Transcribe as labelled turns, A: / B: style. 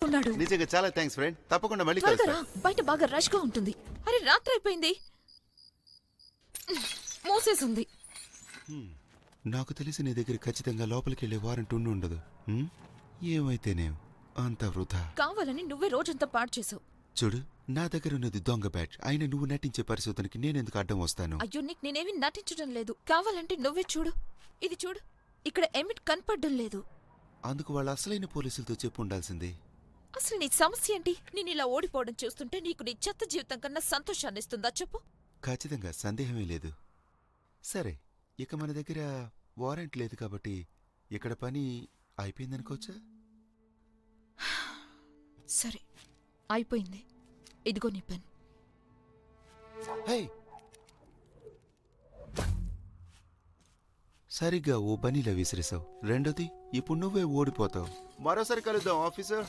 A: తీసుకున్నాడు.
B: నిజంగా చాలా థ్యాంక్స్ ఫ్రెండ్. తప్పకుండా మళ్ళీ
A: త్వరగా
B: కలుస్తా.
A: రా, బయట బాగా రష్ గా ఉంటుంది. అరే రాత్రి అయిపోయింది, మూసేసింది.
B: నాకు తెలిసి నీ దగ్గర ఖచ్చితంగా లోపలికి వెళ్ళే వారంట్ ఉండి ఉండదు. ఏమైతేనేం అంత వృధా.
A: కావాలని నువ్వే రోజంతా పాడు చేసావు.
B: చూడు, నా దగ్గర ఉన్నది దొంగ బ్యాట్. అయినా నువ్వు నటించే పరిశోధనకి నేనెందుకు అడ్డం వస్తాను?
A: అయ్యో నీకు నేనేమి నటించడం లేదు. కావాలంటే నువ్వే చూడు, ఇది చూడు, ఇక్కడ ఎమిట్ కనపడడం లేదు.
B: అందుకు వాళ్ళ అసలైన పోలీసులతో చెప్పు ఉండాల్సింది.
A: అసలు నీ సమస్య ఏంటి? నేను ఇలా ఓడిపోవడం చూస్తుంటే నీకు నీ చెత్త జీవితం కన్నా సంతోషాన్ని ఇస్తుందా చెప్పు?
B: ఖచ్చితంగా సందేహమే లేదు. సరే, ఇక మన దగ్గర వారెంట్ లేదు కాబట్టి ఇక్కడ పని అయిపోయిందనుకోవచ్చా?
A: సరే, అయిపోయింది. ఇదిగో నీ పెన్.
B: హే, సరిగ్గా ఓ బనీలా విసిరేసావు. రెండోది, ఇప్పుడు నువ్వే ఓడిపోతావు. మరోసారి కలుద్దాం ఆఫీసర్.